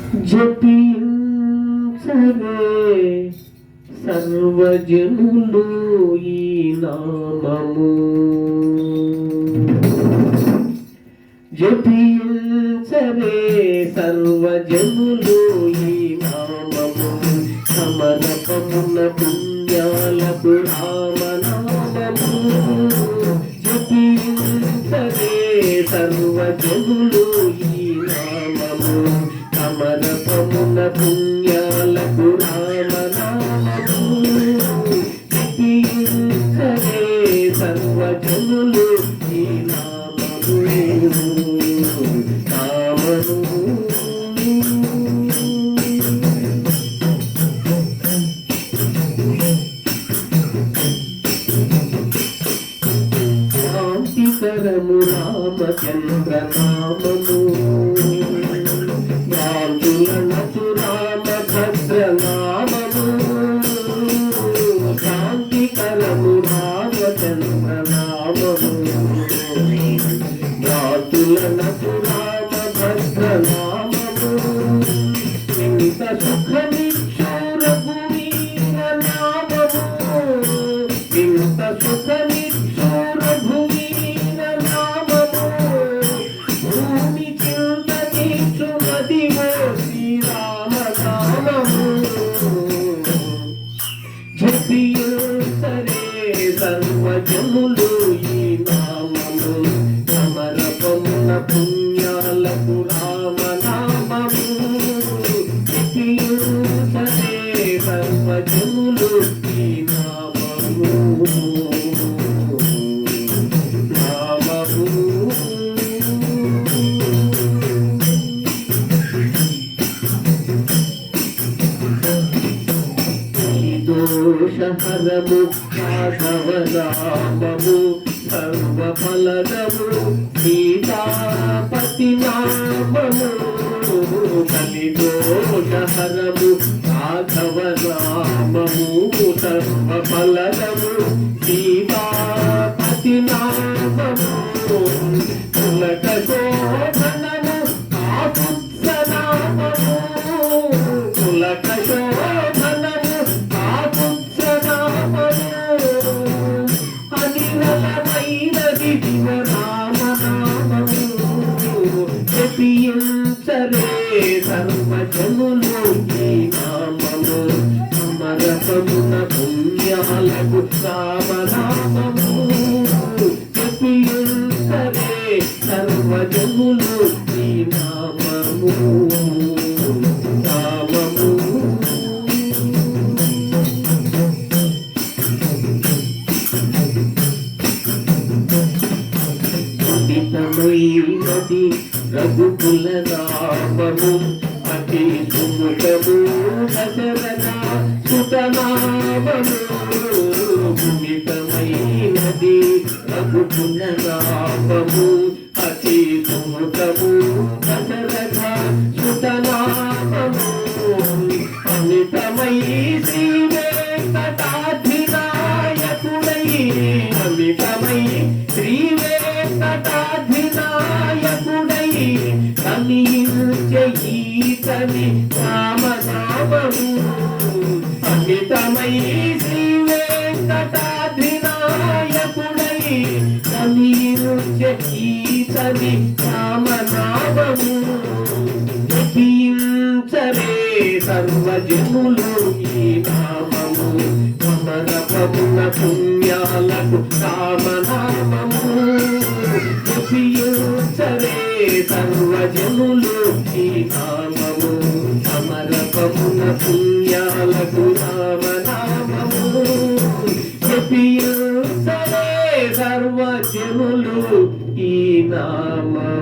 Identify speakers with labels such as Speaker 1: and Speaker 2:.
Speaker 1: జపించరే సర్వజనులు ఈ నామము, జపించరే సర్వజనులు ఈ నామము, సమరపమున పుణ్యాలకు రామనామము. జపించరే సర్వజనులు ఈ నామము, సమరపమున పుణ్యాలకు రామనామము. జపించరే సర్వజనులు ఈ నామము, నామము. శాంతికరము రామచంద్ర నామము, శాంతులనచు రామభద్ర నామము. శాంతికరము రామచంద్ర నామము, శాంతులనచు రామభద్ర నామము. ఇంత సుఖమిచ్చూర భూమిన నామము, ఇంత సుఖమిచ్చూర భూమిన నామము. భూమి చింత తీర్చుమదివో శ్రీరామ నామము. జపించరే సర్వజనులు ఈ నామము, సమరపమున పుణ్యాలకు రామనామము. జపించరే సర్వజనులు ఈ నామము, నామము. దోషహరము రాఘవ నామము, సర్వఫలదము సీతాపతి నామము. కలిదోషహరము రాఘవ నామము, సర్వఫలదము సీతాపతి నామము. పులక శోభనము ఆపుత్స నామము, పులక శోభనము ఆపుత్స నామము. అనిలమైనది శివరామ నామము. జపించరే సర్వజనులు ఈ నామము, సమరపమున పుణ్యాలకు రామనామము. జపించరే సర్వజనులు ఈ నామము, నామము. పండితమైనది రఘుకుల నామము, అతి సుముఖము దశరథ సుతనామము. పుణితమైనది రఘుకుల నామము, అతి సుముఖము దశరథ సుతనామము. అమితమై శ్రీ వెంకటాధినాయకుడై, అమితమై శ్రీ వెంకటాధినాయకుడై కనియించే ఈతని రామనామము. అమితమై శ్రీ వెంకటాధినాయకుడై కనియించే ఈతని రామనామము. జపించరే సర్వజనులు ఈ నామము, సమరపమున పుణ్యాలకు రామనామము. జపించరే సర్వజనులు ఈ నామము, సమరపమున పుణ్యాలకు రామనామము. జపించరే సర్వజనులు ఈ నామము.